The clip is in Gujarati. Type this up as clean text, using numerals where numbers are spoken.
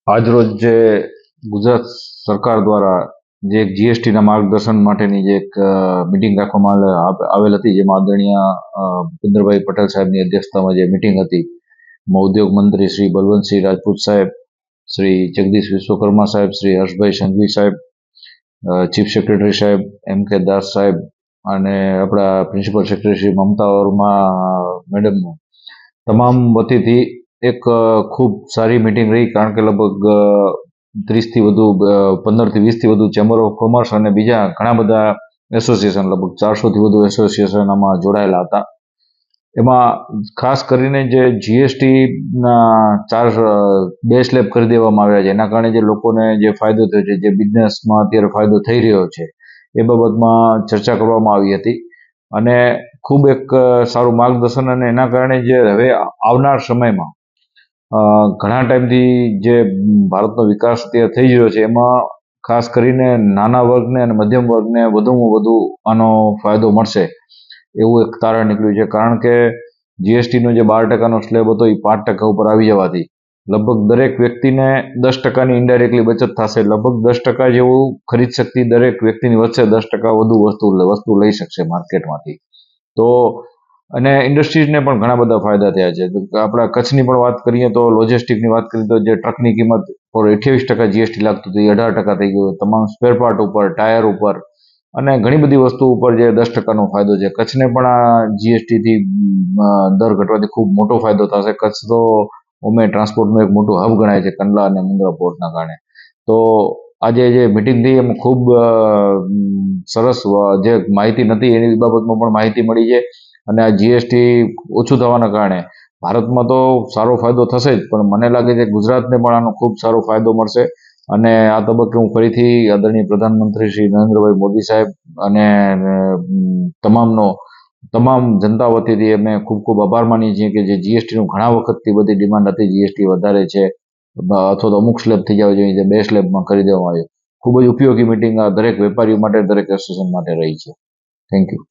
આજરોજ જે ગુજરાત સરકાર દ્વારા જે એક જીએસટીના માર્ગદર્શન માટેની જે એક મિટિંગ રાખવામાં આવેલ હતી, જેમાં આદરણીય ભૂપેન્દ્રભાઈ પટેલ સાહેબની અધ્યક્ષતામાં જે મિટિંગ હતી, એમાં ઉદ્યોગ મંત્રી શ્રી બલવંતસિંહ રાજપૂત સાહેબ, શ્રી જગદીશ વિશ્વકર્મા સાહેબ, શ્રી હર્ષભાઈ સંઘવી સાહેબ, ચીફ સેક્રેટરી સાહેબ એમ કે દાસ સાહેબ અને આપણા પ્રિન્સિપલ સેક્રેટરી શ્રી મમતા વર્મા મેડમનું તમામ વતીથી એક ખૂબ સારી મિટિંગ રહી. કારણ કે લગભગ 30થી વધુ 15થી 20થી વધુ ચેમ્બર ઓફ કોમર્સ અને બીજા ઘણા બધા એસોસિએશન, લગભગ 400થી વધુ એસોસિએશન આમાં જોડાયેલા હતા. એમાં ખાસ કરીને જે જીએસટીના બે સ્લેબ કરી દેવામાં આવ્યા છે, એના કારણે જે લોકોને જે ફાયદો થયો છે, જે બિઝનેસમાં અત્યારે ફાયદો થઈ રહ્યો છે, એ બાબતમાં ચર્ચા કરવામાં આવી હતી અને ખૂબ એક સારું માર્ગદર્શન. અને એના કારણે જે હવે આવનાર સમયમાં ઘણા ટાઈમથી જે ભારતનો વિકાસ અત્યારે થઈ રહ્યો છે, એમાં ખાસ કરીને નાના વર્ગને અને મધ્યમ વર્ગને વધુમાં વધુ આનો ફાયદો મળશે એવું એક તારણ નીકળ્યું છે. કારણ કે જીએસટીનો જે 12%નો સ્લેબ હતો એ 5% ઉપર આવી જવાથી લગભગ દરેક વ્યક્તિને 10%ની ઇન્ડાયરેક્ટલી બચત થશે. લગભગ 10% જેવું ખરીદ શક્તિ દરેક વ્યક્તિની વધશે, 10% વધુ વસ્તુ લઈ શકશે માર્કેટમાંથી. તો અને ઇન્ડસ્ટ્રીઝને પણ ઘણા બધા ફાયદા થયા છે. આપણા કચ્છની પણ વાત કરીએ તો લોજિસ્ટિકની વાત કરીએ તો જે ટ્રકની કિંમત પર 28% જીએસટી લાગતું હતું, એ 18% થઈ ગયું. તમામ સ્પેર પાર્ટ ઉપર, ટાયર ઉપર અને ઘણી બધી વસ્તુ ઉપર જે 10%નો ફાયદો છે. કચ્છને પણ આ જીએસટીથી દર ઘટવાથી ખૂબ મોટો ફાયદો થશે. કચ્છ તો ટ્રાન્સપોર્ટનું એક મોટું હબ ગણાય છે કંડલા અને મુંદ્રા પોર્ટના કારણે. તો આજે જે મિટિંગ થઈ એમાં ખૂબ સરસ જે માહિતી નથી એની બાબતમાં પણ માહિતી મળી છે. અને આ જીએસટી ઓછું થવાના કારણે ભારતમાં તો સારો ફાયદો થશે જ, પણ મને લાગે છે ગુજરાતને પણ આનો ખૂબ સારો ફાયદો મળશે. અને આ તબક્કે હું ફરીથી આદરણીય પ્રધાનમંત્રી શ્રી નરેન્દ્રભાઈ મોદી સાહેબ અને તમામ જનતા વતીથી અમે ખૂબ ખૂબ આભાર માનીએ છીએ કે જે જીએસટીનું ઘણા વખતથી બધી ડિમાન્ડ હતી, જીએસટી વધારે છે અથવા તો અમુક સ્લેબ થઈ જવા જોઈએ, જે 2 સ્લેબમાં કરી દેવામાં આવ્યું. ખૂબ જ ઉપયોગી મિટિંગ આ દરેક વેપારીઓ માટે, દરેક એસોસિએશન માટે રહી છે. Thank you.